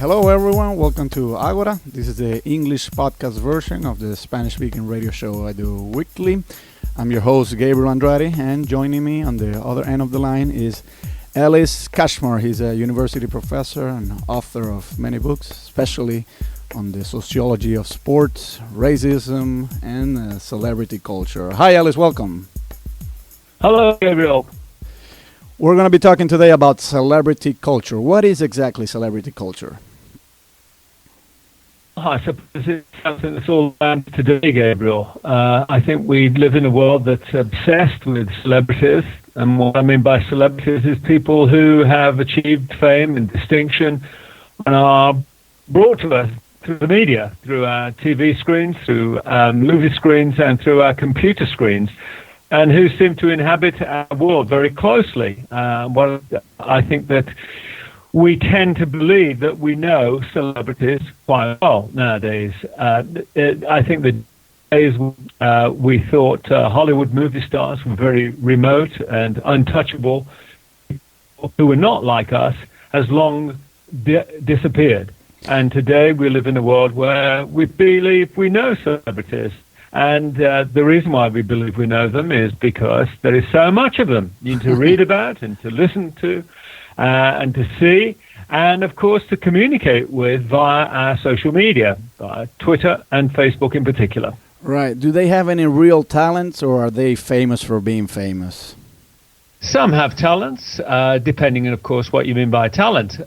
Hello, everyone. Welcome to Agora. This is the English podcast version of the Spanish speaking radio show I do weekly. I'm your host, Gabriel Andrade, and joining me on the other end of the line is Ellis Cashmore. He's a university professor and author of many books, especially on the sociology of sports, racism, and celebrity culture. Hi, Ellis. Welcome. Hello, Gabriel. We're going to be talking today about celebrity culture. What is exactly celebrity culture? I suppose it's something that's all around today, Gabriel. I think we live in a world that's obsessed with celebrities. And what I mean by celebrities is people who have achieved fame and distinction and are brought to us through the media, through our TV screens, through movie screens, and through our computer screens, and who seem to inhabit our world very closely. I think that we tend to believe that we know celebrities quite well nowadays. I think the days we thought Hollywood movie stars were very remote and untouchable, who were not like us, has long disappeared. And today we live in a world where we believe we know celebrities. And the reason why we believe we know them is because there is so much of them. You need to read about and to listen to and to see, and of course to communicate with via our social media, via Twitter and Facebook in particular. Right. Do they have any real talents, or are they famous for being famous? Some have talents, depending on, of course, what you mean by talent.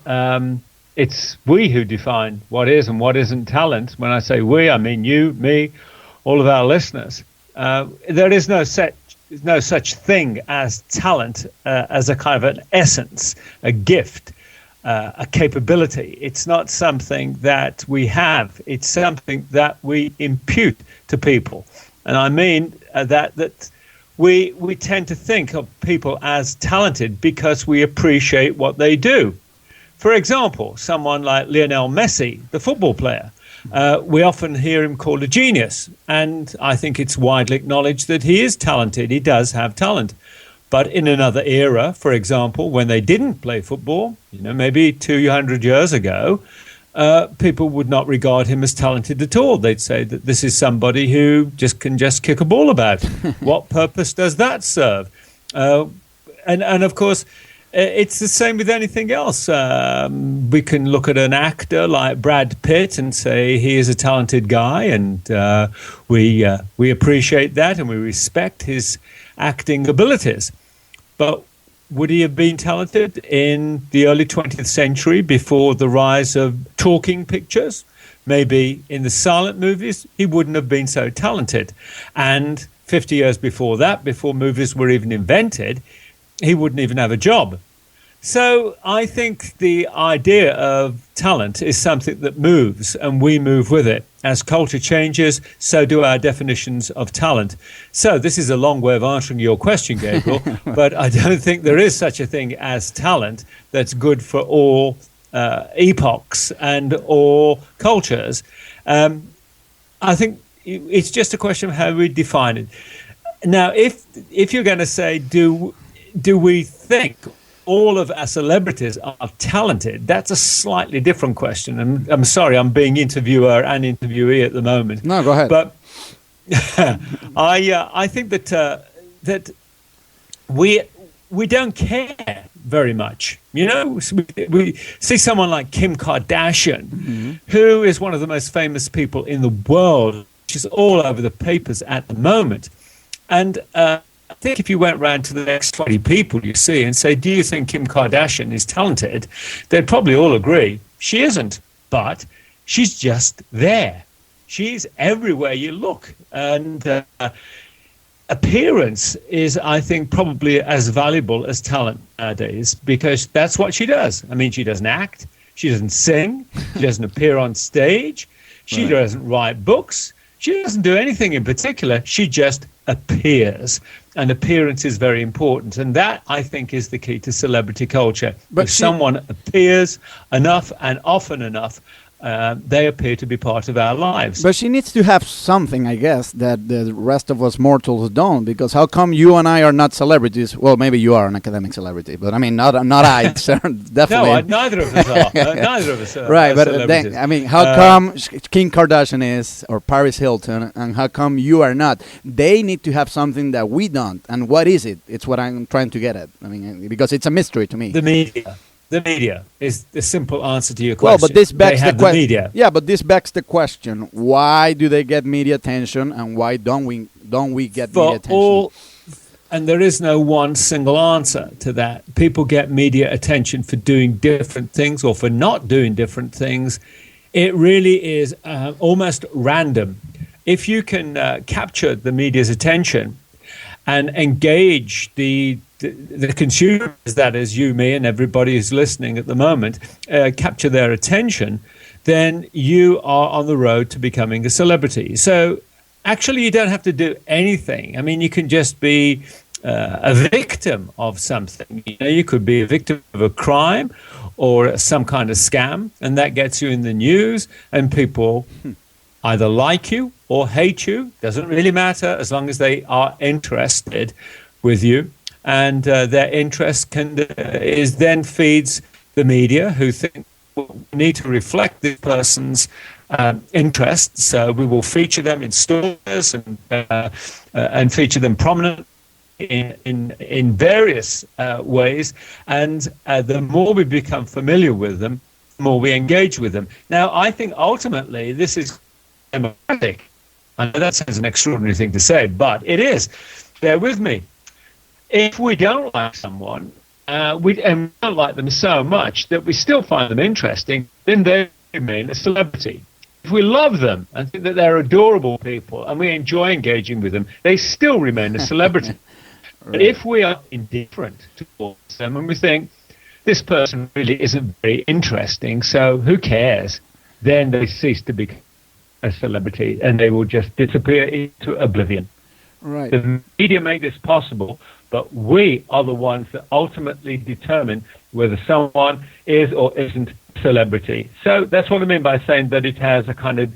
It's we who define what is and what isn't talent. When I say we, I mean you, me, all of our listeners. There is no such thing as talent as a kind of an essence, a gift, a capability. It's not something that we have. It's something that we impute to people. And I mean that we tend to think of people as talented because we appreciate what they do. For example, someone like Lionel Messi, the football player, we often hear him called a genius, and I think it's widely acknowledged that he is talented. He does have talent. But in another era, for example, when they didn't play football, maybe 200 years ago, people would not regard him as talented at all. They'd say that this is somebody who can kick a ball about. What purpose does that serve? And of course, it's the same with anything else. We can look at an actor like Brad Pitt and say he is a talented guy, and we appreciate that and we respect his acting abilities. But would he have been talented in the early 20th century before the rise of talking pictures? Maybe in the silent movies, he wouldn't have been so talented. And 50 years before that, before movies were even invented, he wouldn't even have a job. So I think the idea of talent is something that moves, and we move with it. As culture changes, so do our definitions of talent. So this is a long way of answering your question, Gabriel, but I don't think there is such a thing as talent that's good for all epochs and all cultures. I think it's just a question of how we define it. Now, if you're going to say, do we think all of our celebrities are talented? That's a slightly different question. And I'm sorry, I'm being interviewer and interviewee at the moment. No, go ahead. But I think that we don't care very much. We see someone like Kim Kardashian, who is one of the most famous people in the world. She's all over the papers at the moment. And I think if you went round to the next 20 people you see and say, do you think Kim Kardashian is talented? They'd probably all agree she isn't, but she's just there. She's everywhere you look. And appearance is, I think, probably as valuable as talent nowadays, because that's what she does. I mean, she doesn't act, she doesn't sing, she doesn't appear on stage, she doesn't write books, she doesn't do anything in particular, she just appears. And appearance is very important. And that, I think, is the key to celebrity culture. But if someone appears enough and often enough, they appear to be part of our lives. But she needs to have something, I guess, that the rest of us mortals don't. Because how come you and I are not celebrities? Well, maybe you are an academic celebrity, but I mean, not I. Definitely. No, neither of us are. Neither of us are. Right, but celebrities. then, I mean, how come Kim Kardashian is, or Paris Hilton, and how come you are not? They need to have something that we don't. And what is it? It's what I'm trying to get at. I mean, because it's a mystery to me. The media. The media is the simple answer to your question. Well, but this begs the question. Media. Yeah, but this begs the question: why do they get media attention, and why don't we get media attention? And there is no one single answer to that. People get media attention for doing different things or for not doing different things. It really is almost random. If you can capture the media's attention and engage the consumers, that is you, me, and everybody who's listening at the moment, capture their attention, then you are on the road to becoming a celebrity. So actually, you don't have to do anything. I mean, you can just be a victim of something. You know, you could be a victim of a crime or some kind of scam, and that gets you in the news, and people either like you or hate you. Doesn't really matter as long as they are interested with you. And their interest then feeds the media, who think we need to reflect this person's interests. So we will feature them in stories and feature them prominently in various ways. And the more we become familiar with them, the more we engage with them. Now, I think ultimately this is democratic. I know that sounds an extraordinary thing to say, but it is. Bear with me. If we don't like someone, we don't like them so much that we still find them interesting, then they remain a celebrity. If we love them and think that they're adorable people and we enjoy engaging with them, they still remain a celebrity. Right. But if we are indifferent towards them and we think, this person really isn't very interesting, so who cares, then they cease to be a celebrity and they will just disappear into oblivion. Right. The media make this possible, but we are the ones that ultimately determine whether someone is or isn't a celebrity. So that's what I mean by saying that it has a kind of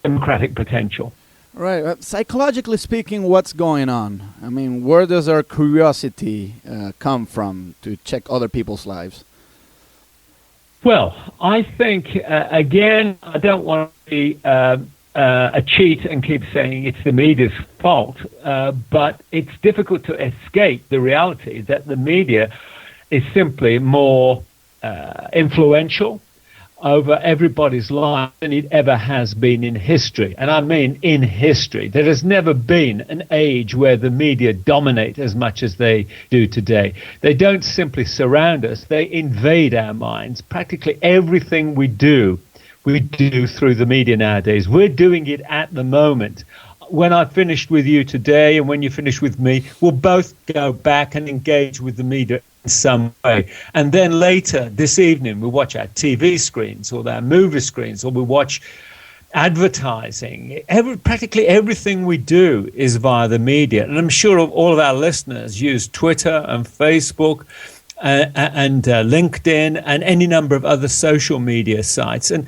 democratic potential. Right. Psychologically speaking, what's going on? I mean, where does our curiosity come from to check other people's lives? Well, I think, again, I don't want to be a cheat and keep saying it's the media's fault, but it's difficult to escape the reality that the media is simply more influential over everybody's life than it ever has been in history. And I mean in history. There has never been an age where the media dominate as much as they do today. They don't simply surround us, they invade our minds. Practically everything we do through the media nowadays. We're doing it at the moment. When I finished with you today and when you finish with me, we'll both go back and engage with the media in some way. And then later this evening, we watch our TV screens or our movie screens, or we watch advertising. Practically everything we do is via the media. And I'm sure all of our listeners use Twitter and Facebook and LinkedIn and any number of other social media sites. And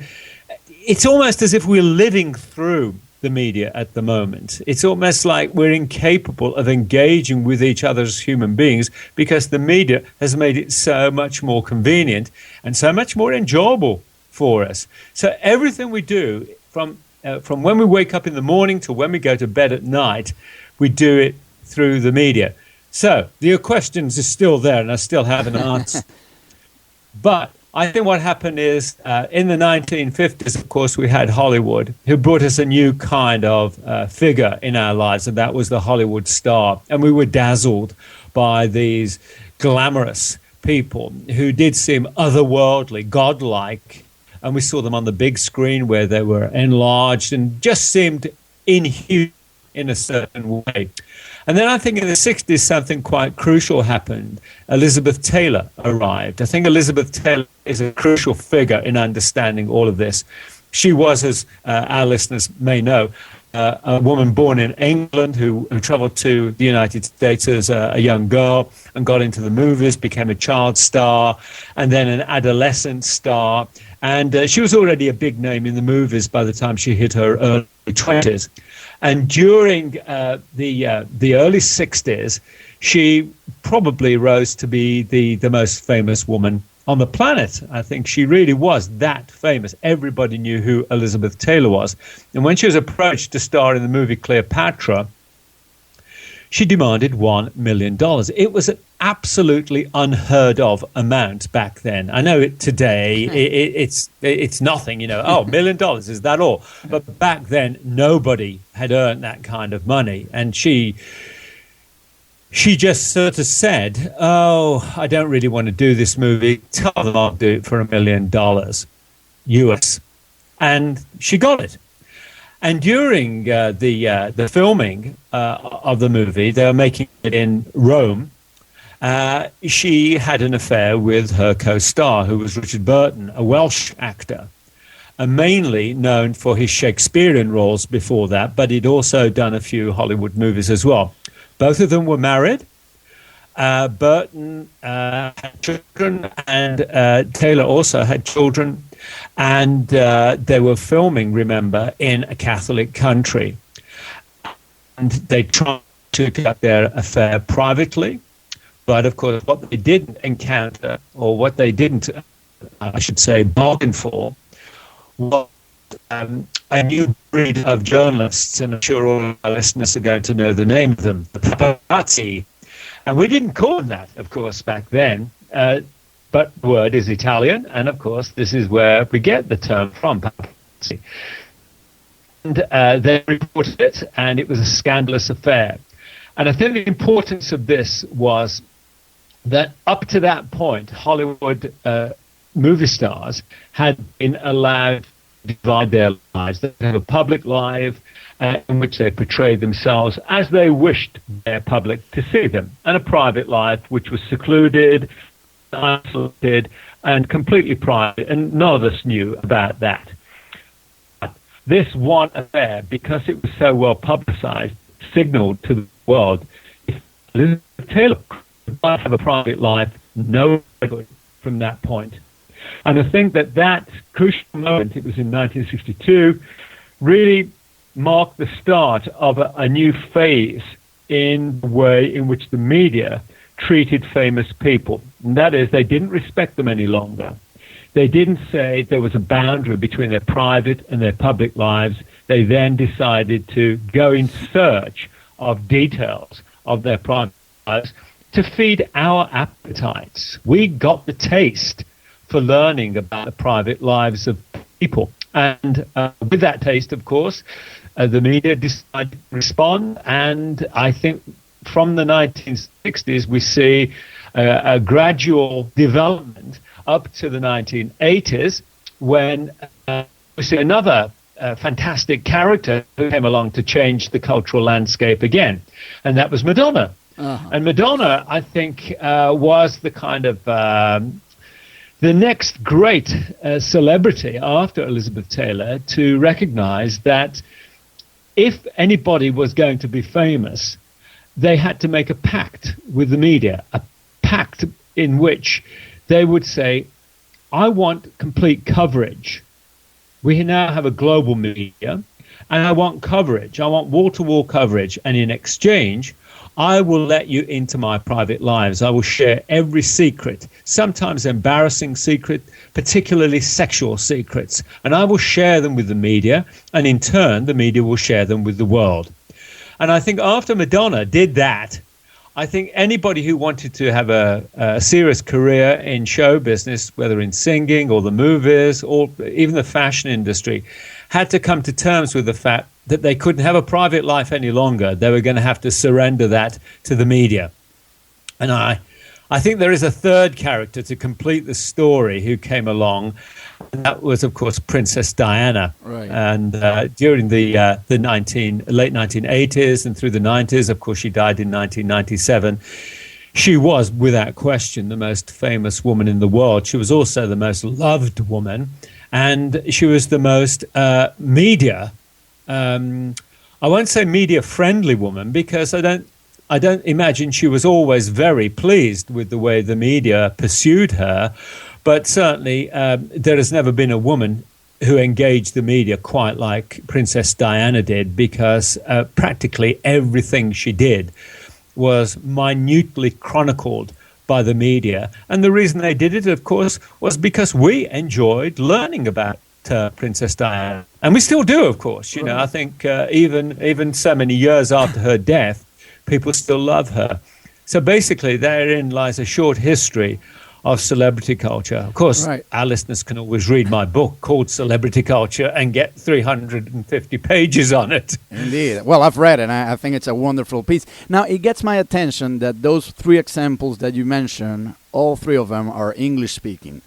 it's almost as if we're living through the media at the moment. It's almost like we're incapable of engaging with each other as human beings because the media has made it so much more convenient and so much more enjoyable for us. So everything we do, from when we wake up in the morning to when we go to bed at night, we do it through the media. So your questions are still there, and I still haven't answered. But I think what happened is in the 1950s, of course, we had Hollywood, who brought us a new kind of figure in our lives, and that was the Hollywood star. And we were dazzled by these glamorous people who did seem otherworldly, godlike. And we saw them on the big screen where they were enlarged and just seemed inhuman in a certain way. And then I think in the 60s, something quite crucial happened. Elizabeth Taylor arrived. I think Elizabeth Taylor is a crucial figure in understanding all of this. She was, as our listeners may know, a woman born in England who traveled to the United States as a young girl and got into the movies, became a child star, and then an adolescent star, And she was already a big name in the movies by the time she hit her early 20s. And during the early 60s, she probably rose to be the most famous woman on the planet. I think she really was that famous. Everybody knew who Elizabeth Taylor was. And when she was approached to star in the movie Cleopatra, she demanded $1 million. It was an absolutely unheard of amount back then. I know today it's nothing, you know. Oh, $1 million, is that all? But back then, nobody had earned that kind of money. And she just sort of said, oh, I don't really want to do this movie. Tell them I'll do it for $1 million US. And she got it. And during the filming of the movie, they were making it in Rome. She had an affair with her co-star, who was Richard Burton, a Welsh actor, mainly known for his Shakespearean roles before that, but he'd also done a few Hollywood movies as well. Both of them were married. Burton had children, and Taylor also had children. And they were filming, remember, in a Catholic country. And they tried to conduct their affair privately. But, of course, what they didn't encounter, or what they didn't, I should say, bargain for, was a new breed of journalists, and I'm sure all our listeners are going to know the name of them, the paparazzi. And we didn't call them that, of course, back then. But the word is Italian, and of course, this is where we get the term from, paparazzi. And they reported it, and it was a scandalous affair. And I think the importance of this was that up to that point, Hollywood movie stars had been allowed to divide their lives. They have a public life in which they portrayed themselves as they wished their public to see them, and a private life which was secluded, isolated, and completely private, and none of us knew about that. But this one affair, because it was so well publicized, signaled to the world, if Elizabeth Taylor could not have a private life, no one could from that point. And I think that crucial moment, it was in 1962, really marked the start of a new phase in the way in which the media treated famous people. And that is, they didn't respect them any longer. They didn't say there was a boundary between their private and their public lives. They then decided to go in search of details of their private lives to feed our appetites. We got the taste for learning about the private lives of people. And with that taste, of course, the media decided to respond. And I think from the 1960s, we see a gradual development up to the 1980s, when we see another fantastic character who came along to change the cultural landscape again, and that was Madonna. Uh-huh. And Madonna, I think, was the kind of the next great celebrity after Elizabeth Taylor to recognize that if anybody was going to be famous, they had to make a pact with the media, a pact in which they would say, I want complete coverage. We now have a global media, and I want coverage. I want wall-to-wall coverage. And in exchange, I will let you into my private lives. I will share every secret, sometimes embarrassing secret, particularly sexual secrets. And I will share them with the media, and in turn, the media will share them with the world. And I think after Madonna did that, I think anybody who wanted to have a serious career in show business, whether in singing or the movies or even the fashion industry, had to come to terms with the fact that they couldn't have a private life any longer. They were going to have to surrender that to the media. And I think there is a third character to complete the story who came along, and that was, of course, Princess Diana. Right. And during the late 1980s and through the 90s, of course, she died in 1997. She was, without question, the most famous woman in the world. She was also the most loved woman, and she was the most media. I won't say media-friendly woman, because I don't imagine she was always very pleased with the way the media pursued her. But certainly there has never been a woman who engaged the media quite like Princess Diana did, because practically everything she did was minutely chronicled by the media. And the reason they did it, of course, was because we enjoyed learning about Princess Diana. And we still do, of course. You know, I think even so many years after her death, people still love her. So basically, therein lies a short history of celebrity culture. Of course, our listeners can always read my book called Celebrity Culture and get 350 pages on it. Indeed. Well, I've read it, and I think it's a wonderful piece. Now, it gets my attention that those three examples that you mentioned, all three of them are English-speaking.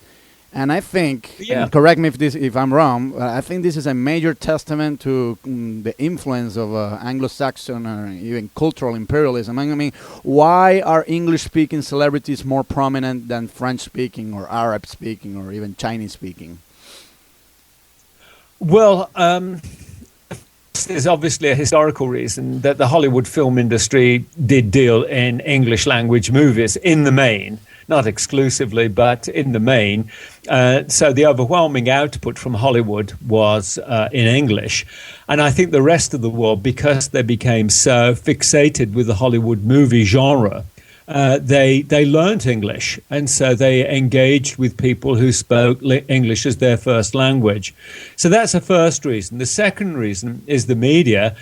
And I think, and correct me if I'm wrong, I think this is a major testament to the influence of Anglo-Saxon or even cultural imperialism. I mean, why are English-speaking celebrities more prominent than French-speaking or Arab-speaking or even Chinese-speaking? Well, there's obviously a historical reason that the Hollywood film industry did deal in English language movies in the main. Not exclusively, but in the main. So the overwhelming output from Hollywood was in English. And I think the rest of the world, because they became so fixated with the Hollywood movie genre, they learned English. And so they engaged with people who spoke English as their first language. So that's the first reason. The second reason is the media.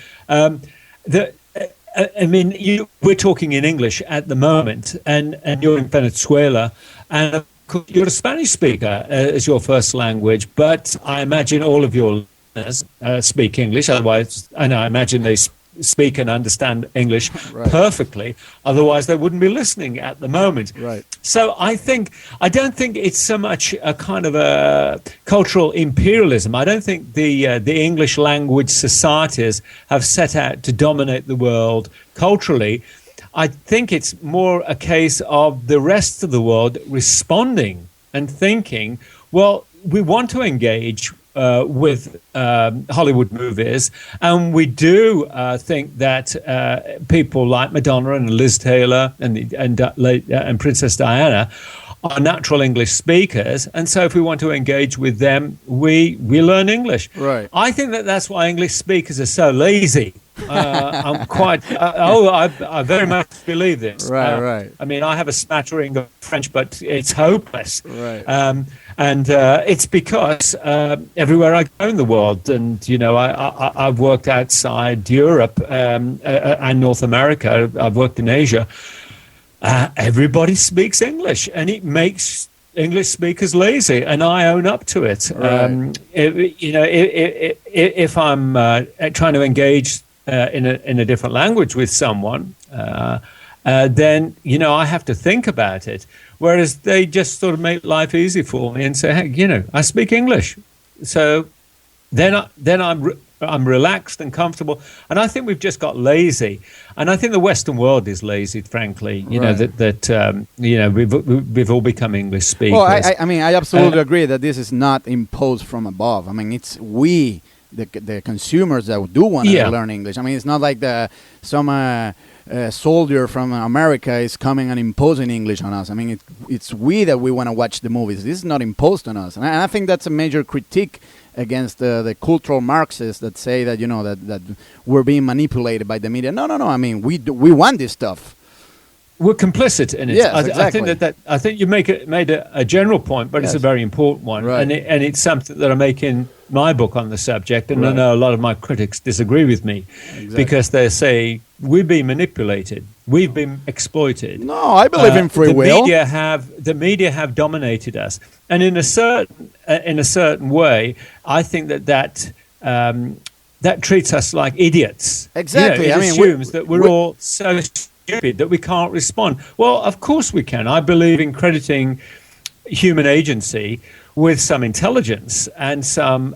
I mean, we're talking in English at the moment, and you're in Venezuela, and of course you're a Spanish speaker as your first language, but I imagine all of your listeners speak English, otherwise, and I imagine they speak and understand English perfectly, otherwise they wouldn't be listening at the moment. Right. So I don't think it's so much a kind of a cultural imperialism. I don't think the English language societies have set out to dominate the world culturally. I think it's more a case of the rest of the world responding and thinking, well, we want to engage with Hollywood movies, and we do think that people like Madonna and Liz Taylor and Princess Diana are natural English speakers, and so if we want to engage with them, we learn English. Right. I think that's why English speakers are so lazy. I very much believe this. Right. I mean, I have a smattering of French, but it's hopeless. Right. And it's because everywhere I go in the world, and I've worked outside Europe and North America. I've worked in Asia. Everybody speaks English, and it makes English speakers lazy, and I own up to it. Right. If I'm trying to engage in a different language with someone, then I have to think about it. Whereas they just sort of make life easy for me and say, hey, I speak English, so then I'm relaxed and comfortable. And I think we've just got lazy, and I think the Western world is lazy, frankly. We've all become English speakers. Well, I absolutely agree that this is not imposed from above. I mean, it's we. The consumers that do want to learn English. I mean, it's not like some soldier from America is coming and imposing English on us. I mean, it's we that we want to watch the movies. This is not imposed on us. And I think that's a major critique against the cultural Marxists that say that, that we're being manipulated by the media. No. I mean, we want this stuff. We're complicit in it. Yes, exactly. I think you made a general point, but it's a very important one, right. and it's something that I make in my book on the subject. And I know a lot of my critics disagree with me because they say we've been manipulated, we've been exploited. No, I believe in free will. The media have dominated us, and in a certain way, I think that treats us like idiots. Exactly. It assumes that we're all so stupid that we can't respond. Well, of course we can. I believe in crediting human agency with some intelligence and some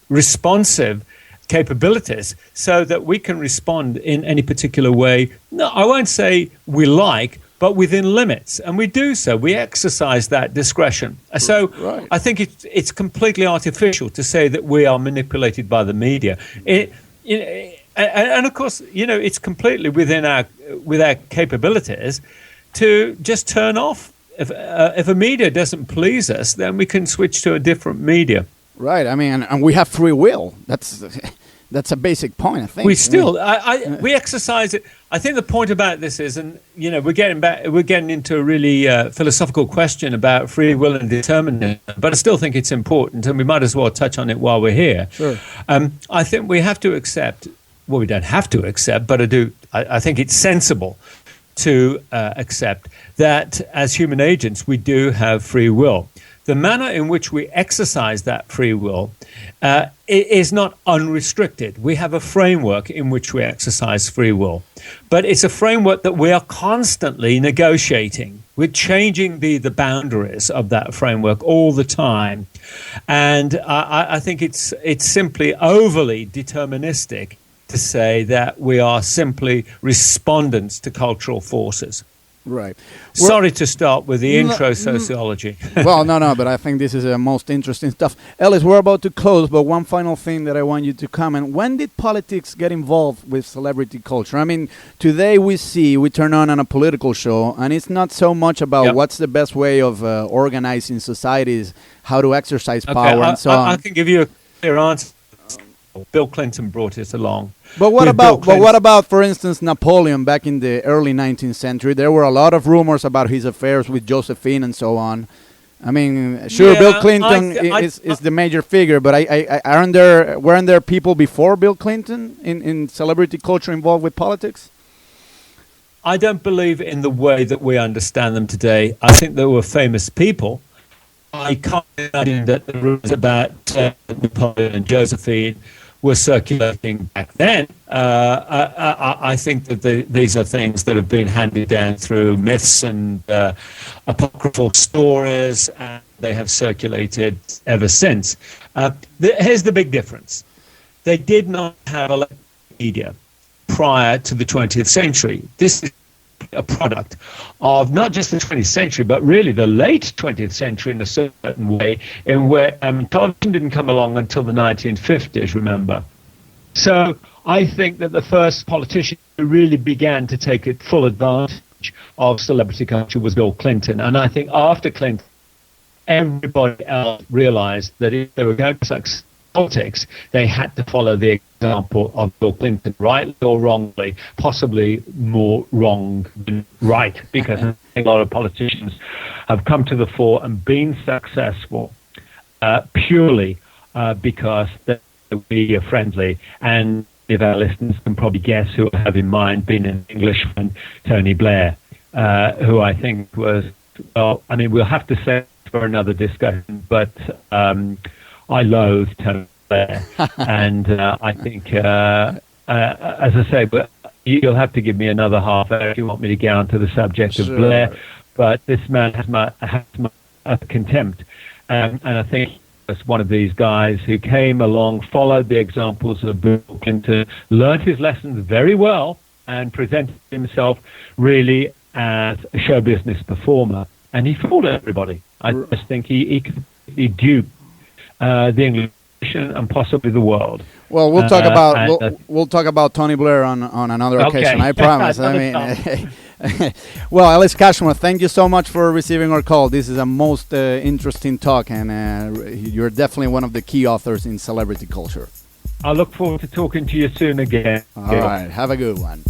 responsive capabilities so that we can respond in any particular way. No, I won't say we like, but within limits. And we do so. We exercise that discretion. So I think it's completely artificial to say that we are manipulated by the media. And of course, it's completely with our capabilities to just turn off if a media doesn't please us, then we can switch to a different media. Right. I mean, and we have free will. That's a basic point, I think. We still, we exercise it. I think the point about this is, and we're getting into a really philosophical question about free will and determinism, but I still think it's important, and we might as well touch on it while we're here. Sure. I think we have to accept. Well, we don't have to accept, but I think it's sensible to accept that as human agents, we do have free will. The manner in which we exercise that free will is not unrestricted. We have a framework in which we exercise free will, but it's a framework that we are constantly negotiating. We're changing the boundaries of that framework all the time, and I think it's simply overly deterministic to say that we are simply respondents to cultural forces. Right. Sorry to start with the intro sociology. Well, no, but I think this is the most interesting stuff. Ellis, we're about to close, but one final thing that I want you to comment. When did politics get involved with celebrity culture? I mean, today we turn on a political show, and it's not so much about what's the best way of organizing societies, how to exercise power, and so on. I can give you a clear answer. Bill Clinton brought it along. But what about, for instance, Napoleon back in the early 19th century? There were a lot of rumors about his affairs with Josephine and so on. I mean, sure, Bill Clinton is the major figure, but weren't there people before Bill Clinton in celebrity culture involved with politics? I don't believe in the way that we understand them today. I think there were famous people. I can't imagine that the rumors about Napoleon and Josephine were circulating back then. I think that these are things that have been handed down through myths and apocryphal stories, and they have circulated ever since. Here's the big difference. They did not have electronic media prior to the 20th century. This is a product of not just the 20th century, but really the late 20th century in a certain way, in where television didn't come along until the 1950s, remember. So I think that the first politician who really began to take full advantage of celebrity culture was Bill Clinton. And I think after Clinton, everybody else realized that if they were going to succeed politics, they had to follow the example of Bill Clinton, rightly or wrongly, possibly more wrong than right, because I think a lot of politicians have come to the fore and been successful purely because they're media friendly. And if our listeners can probably guess who I have in mind, being an Englishman, Tony Blair, who I think was, well, I mean, we'll have to say for another discussion, but I loathe Tony Blair, and I think, as I say, but you'll have to give me another half hour if you want me to get onto the subject of Blair. But this man has my contempt, and I think he was one of these guys who came along, followed the examples of Bill Clinton, learned his lessons very well, and presented himself really as a show business performer, and he fooled everybody. I just think he duped the English and possibly the world. Well, we'll talk about we'll talk about Tony Blair on another occasion. I promise. I mean, well, Ellis Cashmore, thank you so much for receiving our call. This is a most interesting talk, and you're definitely one of the key authors in celebrity culture. I look forward to talking to you soon again. All right, have a good one.